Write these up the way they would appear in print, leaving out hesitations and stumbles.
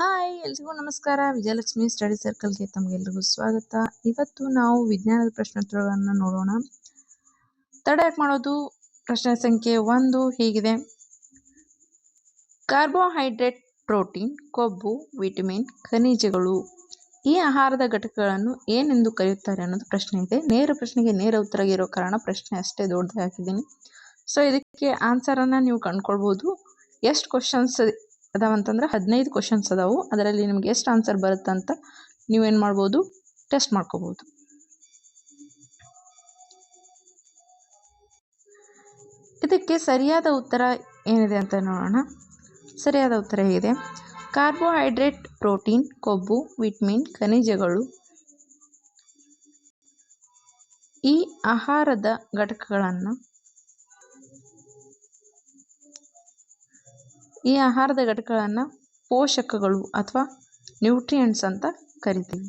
Hi ಎಲ್ರಿಗೂ ನಮಸ್ಕಾರ. Vijayalakshmi study ಸರ್ಕಲ್ಗೆ ತಮಗೆಲ್ಲರಿಗೂ ಸ್ವಾಗತ. ಇವತ್ತು ನಾವು ವಿಜ್ಞಾನದ ಪ್ರಶ್ನೋತ್ತರಗಳನ್ನು ನೋಡೋಣ. ತಡ ಯಾಕೆ ಮಾಡೋದು? ಪ್ರಶ್ನೆ ಸಂಖ್ಯೆ 1 ಹೀಗಿದೆ: ಕಾರ್ಬೋಹೈಡ್ರೇಟ್, ಪ್ರೋಟೀನ್, ಕೊಬ್ಬು, ವಿಟಮಿನ್, ಖನಿಜಗಳು ಈ ಆಹಾರದ ಘಟಕಗಳನ್ನು ಏನೆಂದು ಕರೆಯುತ್ತಾರೆ ಅನ್ನೋದು ಪ್ರಶ್ನೆ ಇದೆ. ನೇರ ಪ್ರಶ್ನೆಗೆ ನೇರ ಉತ್ತರ ಇರೋ ಕಾರಣ ಪ್ರಶ್ನೆ ಅಷ್ಟೇ ದೊಡ್ಡದಾಗಿ ಹಾಕಿದ್ದೀನಿ. ಸೊ ಇದಕ್ಕೆ ಆನ್ಸರನ್ನು ನೀವು ಕಂಡ್ಕೊಳ್ಬೋದು. ಎಷ್ಟು ಕ್ವಶನ್ಸ್ ಅದಾವಂತಂದ್ರೆ 15 ಕ್ವಶನ್ಸ್ ಅದಾವು. ಅದರಲ್ಲಿ ನಿಮ್ಗೆ ಎಷ್ಟು ಆನ್ಸರ್ ಬರುತ್ತಂತ ನೀವೇನು ಮಾಡ್ಬೋದು, ಟೆಸ್ಟ್ ಮಾಡ್ಕೋಬಹುದು. ಇದಕ್ಕೆ ಸರಿಯಾದ ಉತ್ತರ ಏನಿದೆ ಅಂತ ನೋಡೋಣ. ಸರಿಯಾದ ಉತ್ತರ ಹೇಗಿದೆ: ಕಾರ್ಬೋಹೈಡ್ರೇಟ್, ಪ್ರೋಟೀನ್, ಕೊಬ್ಬು, ವಿಟಮಿನ್, ಖನಿಜಗಳು ಈ ಆಹಾರದ ಘಟಕಗಳನ್ನು ಪೋಷಕಗಳು ಅಥವಾ ನ್ಯೂಟ್ರಿಯೆಂಟ್ಸ್ ಅಂತ ಕರಿತೀವಿ.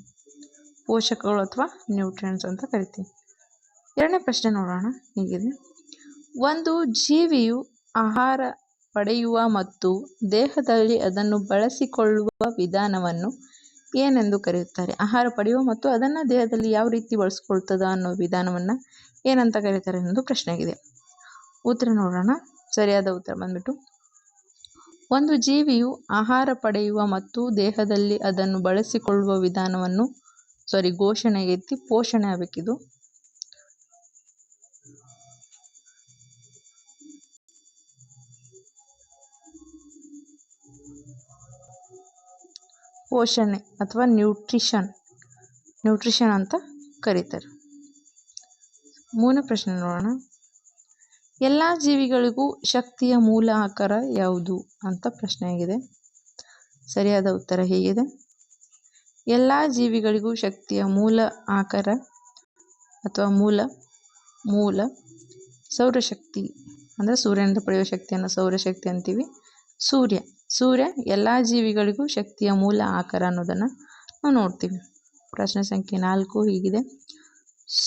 ಎರಡನೇ ಪ್ರಶ್ನೆ ನೋಡೋಣ. ಹೀಗಿದೆ: ಒಂದು ಜೀವಿಯು ಆಹಾರ ಪಡೆಯುವ ಮತ್ತು ದೇಹದಲ್ಲಿ ಅದನ್ನು ಬಳಸಿಕೊಳ್ಳುವ ವಿಧಾನವನ್ನು ಏನೆಂದು ಕರೆಯುತ್ತಾರೆ? ಆಹಾರ ಪಡೆಯುವ ಮತ್ತು ಅದನ್ನು ದೇಹದಲ್ಲಿ ಯಾವ ರೀತಿ ಬಳಸ್ಕೊಳ್ತದ ಅನ್ನೋ ವಿಧಾನವನ್ನು ಏನಂತ ಕರೀತಾರೆ ಅನ್ನೋದು ಪ್ರಶ್ನೆ ಆಗಿದೆ. ಉತ್ತರ ನೋಡೋಣ. ಸರಿಯಾದ ಉತ್ತರ ಬಂದ್ಬಿಟ್ಟು, ಒಂದು ಜೀವಿಯು ಆಹಾರ ಪಡೆಯುವ ಮತ್ತು ದೇಹದಲ್ಲಿ ಅದನ್ನು ಬಳಸಿಕೊಳ್ಳುವ ವಿಧಾನವನ್ನು ಘೋಷಣೆ ಆಗೈತಿ, ಪೋಷಣೆ ಆಗಬೇಕಿದು. ಪೋಷಣೆ ಅಥವಾ ನ್ಯೂಟ್ರಿಷನ್ ಅಂತ ಕರೀತಾರೆ. ಮೂರನೇ ಪ್ರಶ್ನೆ ನೋಡೋಣ. ಎಲ್ಲ ಜೀವಿಗಳಿಗೂ ಶಕ್ತಿಯ ಮೂಲ ಆಕಾರ ಯಾವುದು ಅಂತ ಪ್ರಶ್ನೆ ಆಗಿದೆ. ಸರಿಯಾದ ಉತ್ತರ ಹೀಗಿದೆ: ಎಲ್ಲ ಜೀವಿಗಳಿಗೂ ಶಕ್ತಿಯ ಮೂಲ ಆಕಾರ ಅಥವಾ ಮೂಲ ಸೌರಶಕ್ತಿ, ಅಂದರೆ ಸೂರ್ಯನಿಂದ ಪಡೆಯುವ ಶಕ್ತಿಯನ್ನು ಸೌರಶಕ್ತಿ ಅಂತೀವಿ. ಸೂರ್ಯ ಎಲ್ಲ ಜೀವಿಗಳಿಗೂ ಶಕ್ತಿಯ ಮೂಲ ಆಕಾರ ಅನ್ನೋದನ್ನು ನಾವು ನೋಡ್ತೀವಿ. ಪ್ರಶ್ನೆ ಸಂಖ್ಯೆ 4 ಹೀಗಿದೆ: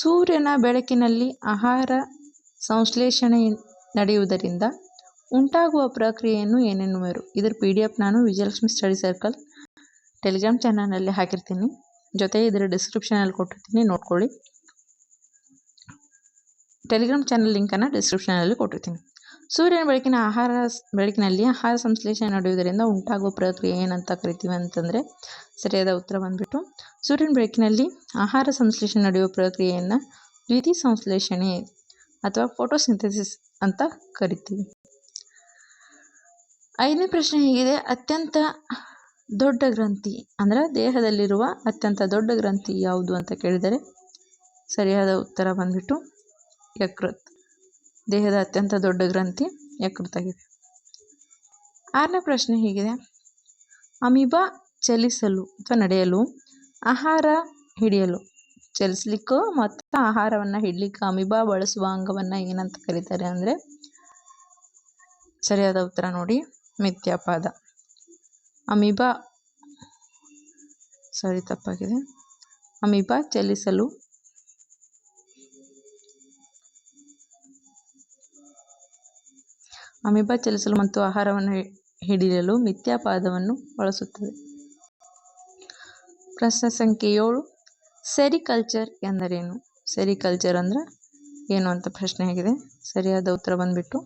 ಸೂರ್ಯನ ಬೆಳಕಿನಲ್ಲಿ ಆಹಾರ ಸಂಶ್ಲೇಷಣೆ ನಡೆಯುವುದರಿಂದ ಉಂಟಾಗುವ ಪ್ರಕ್ರಿಯೆಯನ್ನು ಏನೆನ್ನುವರು? ಇದರ PDF ನಾನು ವಿಜಯಲಕ್ಷ್ಮಿ ಸ್ಟಡಿ ಸರ್ಕಲ್ ಟೆಲಿಗ್ರಾಮ್ ಚಾನಲ್ನಲ್ಲಿ ಹಾಕಿರ್ತೀನಿ. ಜೊತೆ ಇದರ ಡಿಸ್ಕ್ರಿಪ್ಷನಲ್ಲಿ ಕೊಟ್ಟಿರ್ತೀನಿ, ನೋಡ್ಕೊಳ್ಳಿ. ಟೆಲಿಗ್ರಾಮ್ ಚಾನಲ್ ಲಿಂಕನ್ನು ಡಿಸ್ಕ್ರಿಪ್ಷನಲ್ಲಿ ಕೊಟ್ಟಿರ್ತೀನಿ. ಸೂರ್ಯನ ಬೆಳಕಿನಲ್ಲಿ ಆಹಾರ ಸಂಶ್ಲೇಷಣೆ ನಡೆಯುವುದರಿಂದ ಉಂಟಾಗುವ ಪ್ರಕ್ರಿಯೆ ಏನಂತ ಕರಿತೀವಿ ಅಂತಂದರೆ, ಸರಿಯಾದ ಉತ್ತರ ಬಂದ್ಬಿಟ್ಟು, ಸೂರ್ಯನ ಬೆಳಕಿನಲ್ಲಿ ಆಹಾರ ಸಂಶ್ಲೇಷಣೆ ನಡೆಯುವ ಪ್ರಕ್ರಿಯೆಯನ್ನು ದ್ಯುತಿ ಸಂಶ್ಲೇಷಣೆ ಅಥವಾ ಫೋಟೋಸಿಂಥೆಸಿಸ್ ಅಂತ ಕರಿತೀವಿ. 5ನೇ ಪ್ರಶ್ನೆ ಹೀಗಿದೆ: ಅತ್ಯಂತ ದೊಡ್ಡ ಗ್ರಂಥಿ, ಅಂದರೆ ದೇಹದಲ್ಲಿರುವ ಅತ್ಯಂತ ದೊಡ್ಡ ಗ್ರಂಥಿ ಯಾವುದು ಅಂತ ಕೇಳಿದರೆ ಸರಿಯಾದ ಉತ್ತರ ಬಂದ್ಬಿಟ್ಟು ಯಕೃತ್. ದೇಹದ ಅತ್ಯಂತ ದೊಡ್ಡ ಗ್ರಂಥಿ ಯಕೃತ್ ಆಗಿದೆ. 6ನೇ ಪ್ರಶ್ನೆ ಹೀಗಿದೆ: ಅಮೀಬಾ ಚಲಿಸಲು ಅಥವಾ ನಡೆಯಲು, ಆಹಾರ ಹಿಡಿಯಲು, ಚಲಿಸಲಿಕ್ಕೂ ಮತ್ತು ಆಹಾರವನ್ನು ಹಿಡಲಿಕ್ಕೆ ಅಮೀಬಾ ಬಳಸುವ ಅಂಗವನ್ನು ಏನಂತ ಕರೀತಾರೆ ಅಂದರೆ, ಸರಿಯಾದ ಉತ್ತರ ನೋಡಿ, ಮಿಥ್ಯಾಪಾದ. ತಪ್ಪಾಗಿದೆ. ಅಮೀಬಾ ಚಲಿಸಲು ಮತ್ತು ಆಹಾರವನ್ನು ಹಿಡಿಯಲು ಮಿಥ್ಯಾಪಾದವನ್ನು ಬಳಸುತ್ತದೆ. ಪ್ರಶ್ನೆ ಸಂಖ್ಯೆ 7: ಸೆರಿಕಲ್ಚರ್ ಎಂದರೇನು? ಸೆರಿಕಲ್ಚರ್ ಅಂದರೆ ಏನು ಅಂತ ಪ್ರಶ್ನೆ ಆಗಿದೆ. ಸರಿಯಾದ ಉತ್ತರ ಬಂದ್ಬಿಟ್ಟು,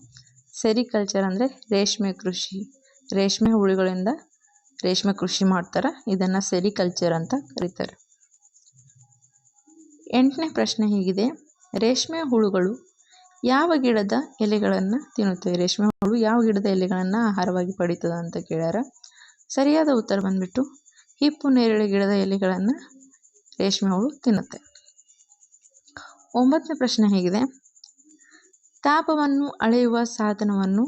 ಸೆರಿಕಲ್ಚರ್ ಅಂದರೆ ರೇಷ್ಮೆ ಕೃಷಿ. ರೇಷ್ಮೆ ಹುಳುಗಳಿಂದ ರೇಷ್ಮೆ ಕೃಷಿ ಮಾಡ್ತಾರೆ, ಇದನ್ನು ಸೆರಿಕಲ್ಚರ್ ಅಂತ ಕರೀತಾರೆ. 8ನೇ ಪ್ರಶ್ನೆ ಹೀಗಿದೆ: ರೇಷ್ಮೆ ಹುಳುಗಳು ಯಾವ ಗಿಡದ ಎಲೆಗಳನ್ನು ತಿನ್ನುತ್ತವೆ? ರೇಷ್ಮೆ ಹುಳು ಯಾವ ಗಿಡದ ಎಲೆಗಳನ್ನು ಆಹಾರವಾಗಿ ಪಡೀತದೆ ಅಂತ ಕೇಳ್ಯಾರ. ಸರಿಯಾದ ಉತ್ತರ ಬಂದ್ಬಿಟ್ಟು, ಹಿಪ್ಪು ನೇರಳೆ ಗಿಡದ ಎಲೆಗಳನ್ನು ರೇಷ್ಮೆ ಹುಳು ತಿನ್ನುತ್ತೆ. 9ನೇ ಪ್ರಶ್ನೆ ಹೇಗಿದೆ: ತಾಪವನ್ನು ಅಳೆಯುವ ಸಾಧನವನ್ನು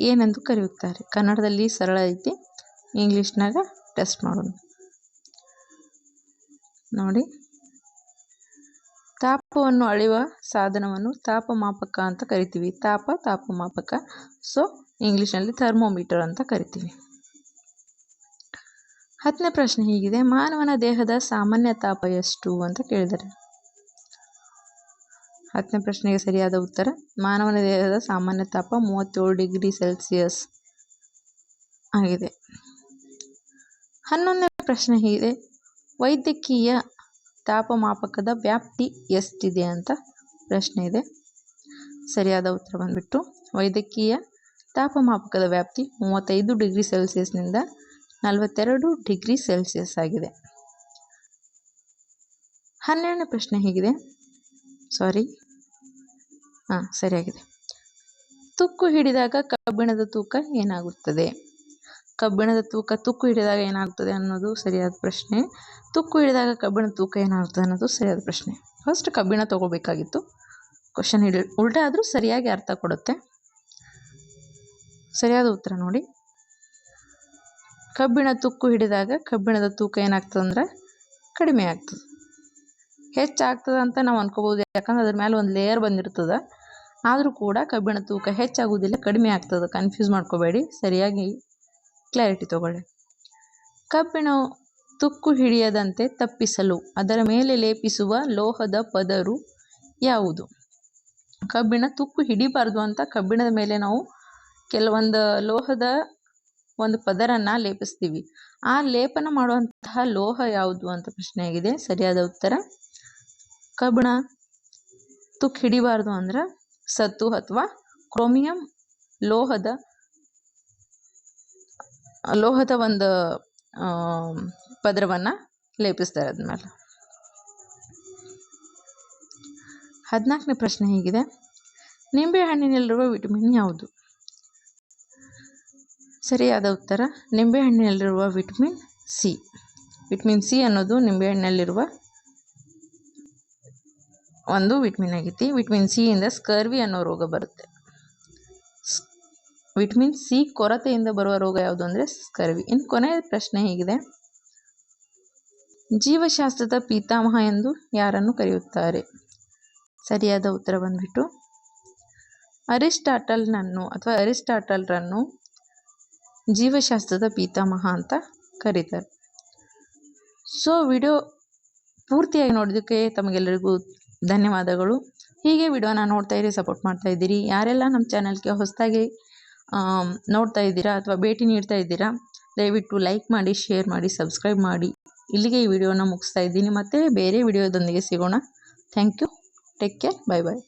ಏನೆಂದು ಕರೆಯುತ್ತಾರೆ? ಕನ್ನಡದಲ್ಲಿ ಸರಳ ಐತಿ, ಇಂಗ್ಲೀಷ್ನಾಗ ಟೆಸ್ಟ್ ಮಾಡೋಣ ನೋಡಿ. ತಾಪವನ್ನು ಅಳೆಯುವ ಸಾಧನವನ್ನು ತಾಪಮಾಪಕ ಅಂತ ಕರಿತೀವಿ. ತಾಪಮಾಪಕ. ಸೊ ಇಂಗ್ಲೀಷ್ನಲ್ಲಿ ಥರ್ಮೋಮೀಟರ್ ಅಂತ ಕರಿತೀವಿ. 10ನೇ ಪ್ರಶ್ನೆ ಹೀಗಿದೆ: ಮಾನವನ ದೇಹದ ಸಾಮಾನ್ಯ ತಾಪ ಎಷ್ಟು ಅಂತ ಕೇಳಿದ್ದಾರೆ. 10ನೇ ಪ್ರಶ್ನೆಗೆ ಸರಿಯಾದ ಉತ್ತರ, ಮಾನವನ ದೇಹದ ಸಾಮಾನ್ಯ ತಾಪ 37 ಡಿಗ್ರಿ ಸೆಲ್ಸಿಯಸ್ ಆಗಿದೆ. 11ನೇ ಪ್ರಶ್ನೆ ಹೀಗಿದೆ, ವೈದ್ಯಕೀಯ ತಾಪಮಾಪಕದ ವ್ಯಾಪ್ತಿ ಎಷ್ಟಿದೆ ಅಂತ ಪ್ರಶ್ನೆ ಇದೆ. ಸರಿಯಾದ ಉತ್ತರ ಬಂದ್ಬಿಟ್ಟು ವೈದ್ಯಕೀಯ ತಾಪಮಾಪಕದ ವ್ಯಾಪ್ತಿ 35 ಡಿಗ್ರಿ ಸೆಲ್ಸಿಯಸ್ನಿಂದ 42 ಡಿಗ್ರಿ ಸೆಲ್ಸಿಯಸ್ ಆಗಿದೆ. 12ನೇ ಪ್ರಶ್ನೆ ಹೀಗಿದೆ, ಸರಿಯಾಗಿದೆ. ತುಕ್ಕು ಹಿಡಿದಾಗ ಕಬ್ಬಿಣದ ತೂಕ ಏನಾಗುತ್ತದೆ? ಕಬ್ಬಿಣದ ತೂಕ ತುಕ್ಕು ಹಿಡಿದಾಗ ಏನಾಗುತ್ತದೆ ಅನ್ನೋದು ಸರಿಯಾದ ಪ್ರಶ್ನೆ. ತುಕ್ಕು ಹಿಡಿದಾಗ ಕಬ್ಬಿಣದ ತೂಕ ಏನಾಗುತ್ತದೆ ಅನ್ನೋದು ಸರಿಯಾದ ಪ್ರಶ್ನೆ. ಫಸ್ಟ್ ಕಬ್ಬಿಣ ತಗೋಬೇಕಾಗಿತ್ತು. ಕ್ವಶನ್ ಉಲ್ಟಾ ಆದರೂ ಸರಿಯಾಗಿ ಅರ್ಥ ಕೊಡುತ್ತೆ. ಸರಿಯಾದ ಉತ್ತರ ನೋಡಿ, ಕಬ್ಬಿಣ ತುಕ್ಕು ಹಿಡಿದಾಗ ಕಬ್ಬಿಣದ ತೂಕ ಏನಾಗ್ತದೆ ಅಂದ್ರೆ ಕಡಿಮೆ ಆಗ್ತದೆ. ಹೆಚ್ಚಾಗ್ತದೆ ಅಂತ ನಾವು ಅನ್ಕೋಬಹುದು, ಯಾಕಂದ್ರೆ ಅದ್ರ ಮೇಲೆ ಒಂದು ಲೇಯರ್ ಬಂದಿರ್ತದೆ. ಆದರೂ ಕೂಡ ಕಬ್ಬಿಣ ತೂಕ ಹೆಚ್ಚಾಗುವುದಿಲ್ಲ, ಕಡಿಮೆ ಆಗ್ತದೆ. ಕನ್ಫ್ಯೂಸ್ ಮಾಡ್ಕೋಬೇಡಿ, ಸರಿಯಾಗಿ ಕ್ಲಾರಿಟಿ ತಗೊಳ್ಳಿ. ಕಬ್ಬಿಣ ತುಕ್ಕು ಹಿಡಿಯದಂತೆ ತಪ್ಪಿಸಲು ಅದರ ಮೇಲೆ ಲೇಪಿಸುವ ಲೋಹದ ಪದರು ಯಾವುದು? ಕಬ್ಬಿಣ ತುಕ್ಕು ಹಿಡಿಬಾರ್ದು ಅಂತ ಕಬ್ಬಿಣದ ಮೇಲೆ ನಾವು ಕೆಲವೊಂದು ಲೋಹದ ಒಂದು ಪದರನ್ನ ಲೇಪಿಸ್ತೀವಿ. ಆ ಲೇಪನ ಮಾಡುವಂತಹ ಲೋಹ ಯಾವುದು ಅಂತ ಪ್ರಶ್ನೆ ಆಗಿದೆ. ಸರಿಯಾದ ಉತ್ತರ ಕಬ್ಬಿಣ ತುಕ್ಕು ಹಿಡಿಬಾರ್ದು ಅಂದ್ರೆ ಸತು ಅಥವಾ ಕ್ರೋಮಿಯಂ ಲೋಹದ ಒಂದು ಪದರವನ್ನ ಲೇಪಿಸ್ತಾರೆ ಅದ್ಮೇಲೆ. 14ನೇ ಪ್ರಶ್ನೆ ಹೀಗಿದೆ, ನಿಂಬೆಹಣ್ಣಿನಲ್ಲಿರುವ ವಿಟಮಿನ್ ಯಾವುದು? ಸರಿಯಾದ ಉತ್ತರ ನಿಂಬೆಹಣ್ಣಿನಲ್ಲಿರುವ ವಿಟಮಿನ್ ಸಿ. ವಿಟಮಿನ್ ಸಿ ಅನ್ನೋದು ನಿಂಬೆಹಣ್ಣಿನಲ್ಲಿರುವ ಒಂದು ವಿಟಮಿನ್ ಆಗೈತಿ. ವಿಟಮಿನ್ ಸಿ ಇಂದ ಸ್ಕರ್ವಿ ಅನ್ನೋ ರೋಗ ಬರುತ್ತೆ. ವಿಟಮಿನ್ ಸಿ ಕೊರತೆಯಿಂದ ಬರುವ ರೋಗ ಯಾವುದು ಅಂದರೆ ಸ್ಕರ್ವಿ. ಇನ್ನು ಕೊನೆಯ ಪ್ರಶ್ನೆ ಹೀಗಿದೆ, ಜೀವಶಾಸ್ತ್ರದ ಪಿತಾಮಹ ಎಂದು ಯಾರನ್ನು ಕರೆಯುತ್ತಾರೆ? ಸರಿಯಾದ ಉತ್ತರ ಬಂದ್ಬಿಟ್ಟು ಅರಿಸ್ಟಾಟಲ್ರನ್ನು ಜೀವಶಾಸ್ತ್ರದ ಪಿತಾಮಹ ಅಂತ ಕರೀತಾರೆ. ಸೊ ವಿಡಿಯೋ ಪೂರ್ತಿಯಾಗಿ ನೋಡೋದಕ್ಕೆ ತಮಗೆಲ್ಲರಿಗೂ ಧನ್ಯವಾದಗಳು. ಹೀಗೆ ವಿಡಿಯೋನ ನೋಡ್ತಾ ಇರಿ, ಸಪೋರ್ಟ್ ಮಾಡ್ತಾ ಇದ್ದೀರಿ. ಯಾರೆಲ್ಲ ನಮ್ಮ ಚಾನಲ್ಗೆ ಹೊಸದಾಗಿ ನೋಡ್ತಾ ಇದ್ದೀರಾ ಅಥವಾ ಭೇಟಿ ನೀಡ್ತಾ ಇದ್ದೀರಾ, ದಯವಿಟ್ಟು ಲೈಕ್ ಮಾಡಿ, ಶೇರ್ ಮಾಡಿ, ಸಬ್ಸ್ಕ್ರೈಬ್ ಮಾಡಿ. ಇಲ್ಲಿಗೆ ಈ ವಿಡಿಯೋನ ಮುಗಿಸ್ತಾ ಇದ್ದೀನಿ. ಮತ್ತೆ ಬೇರೆ ವಿಡಿಯೋದೊಂದಿಗೆ ಸಿಗೋಣ. Thank you. Take care. Bye bye.